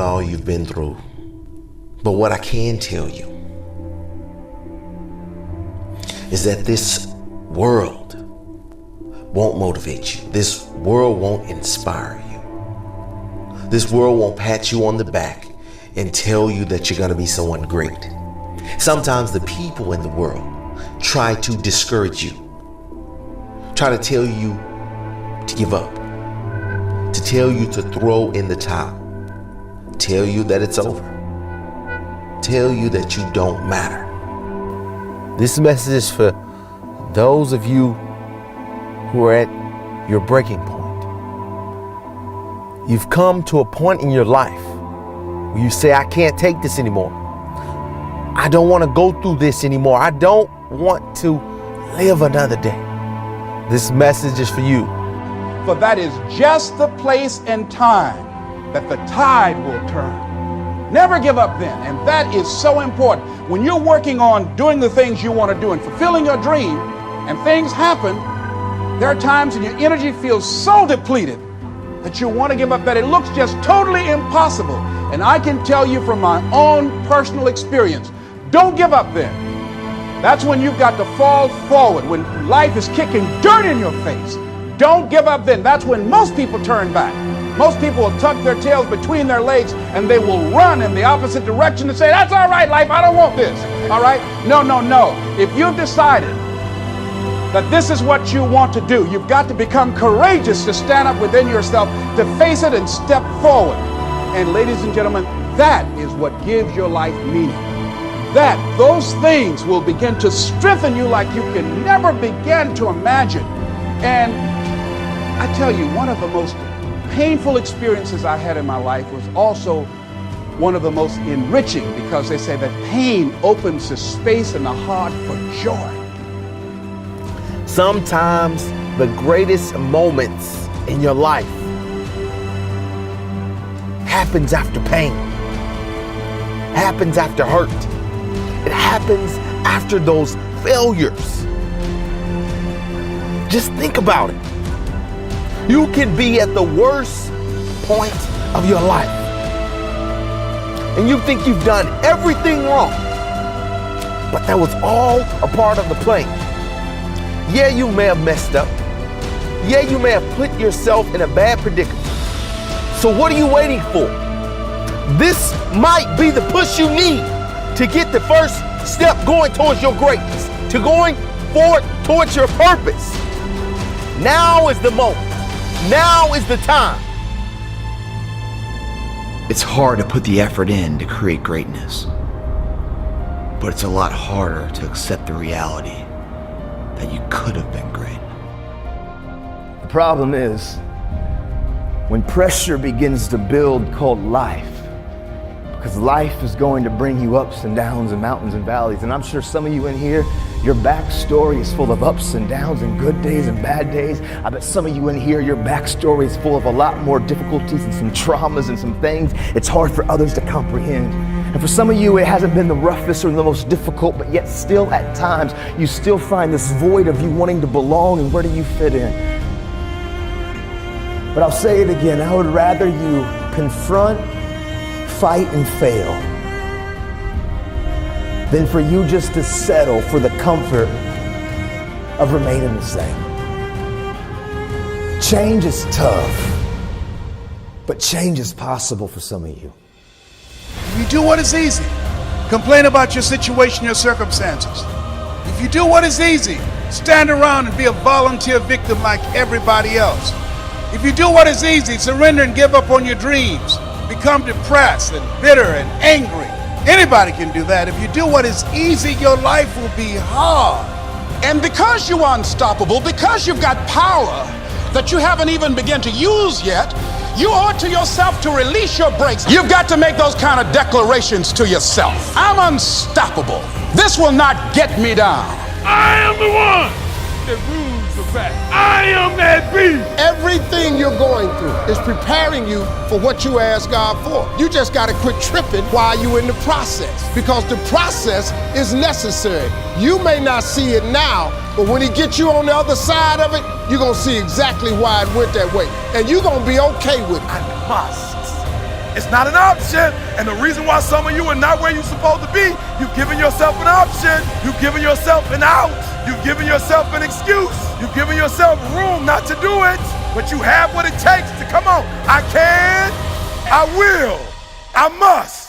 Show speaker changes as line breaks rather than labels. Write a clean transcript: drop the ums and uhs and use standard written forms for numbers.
all you've been through. But what I can tell you is that this world won't motivate you. This world won't inspire you. This world won't pat you on the back and tell you that you're going to be someone great. Sometimes the people in the world try to discourage you, try to tell you to give up, to tell you to throw in the towel, tell you that it's over, tell you that you don't matter. This message is for those of you who are at your breaking point. You've come to a point in your life where you say, I can't take this anymore. I don't want to go through this anymore. I don't want to live another day. This message is for you.
For that is just the place and time that the tide will turn. Never give up then, and that is so important. When you're working on doing the things you want to do and fulfilling your dream, and things happen, there are times when your energy feels so depleted that you want to give up, that it looks just totally impossible. And I can tell you from my own personal experience, don't give up then. That's when you've got to fall forward, when life is kicking dirt in your face. Don't give up then. That's when most people turn back. Most people will tuck their tails between their legs and they will run in the opposite direction and say, that's all right, life, I don't want this. All right? No, no, no. If you've decided that this is what you want to do, you've got to become courageous to stand up within yourself, to face it and step forward. And ladies and gentlemen, that is what gives your life meaning. Those things will begin to strengthen you like you can never begin to imagine. And I tell you, one of the most painful experiences I had in my life was also one of the most enriching, because they say that pain opens the space in the heart for joy.
Sometimes the greatest moments in your life happens after pain, happens after hurt. It happens after those failures. Just think about it. You can be at the worst point of your life, and you think you've done everything wrong, but that was all a part of the plan. Yeah, you may have messed up. Yeah, you may have put yourself in a bad predicament. So what are you waiting for? This might be the push you need to get the first step going towards your greatness, to going forward towards your purpose. Now is the moment. Now is the time.
It's hard to put the effort in to create greatness, but it's a lot harder to accept the reality that you could have been great.
The problem is when pressure begins to build called life, because life is going to bring you ups and downs and mountains and valleys. And I'm sure some of you in here, your backstory is full of ups and downs and good days and bad days. I bet some of you in here, your backstory is full of a lot more difficulties and some traumas and some things it's hard for others to comprehend. And for some of you, it hasn't been the roughest or the most difficult, but yet still at times, you still find this void of you wanting to belong and where do you fit in? But I'll say it again, I would rather you confront, fight, and fail than for you just to settle for the comfort of remaining the same. Change is tough, but change is possible for some of you.
If you do what is easy, complain about your situation, your circumstances. If you do what is easy, stand around and be a volunteer victim like everybody else. If you do what is easy, surrender and give up on your dreams, become depressed and bitter and angry. Anybody can do that. If you do what is easy, your life will be hard. And because you are unstoppable, because you've got power that you haven't even begun to use yet, you owe it to yourself to release your brakes. You've got to make those kind of declarations to yourself. I'm unstoppable. This will not get me down.
I am the one that rules the fact. I am that beast.
Everything you're going through is preparing you for what you ask God for. You just got to quit tripping while you're in the process, because the process is necessary. You may not see it now, but when he gets you on the other side of it, you're going to see exactly why it went that way. And you're going to be okay with it.
I must
It's not an option. And the reason why some of you are not where you're supposed to be, you've given yourself an option. You've given yourself an out. You've given yourself an excuse. You've given yourself room not to do it. But you have what it takes to come on. I can, I will, I must.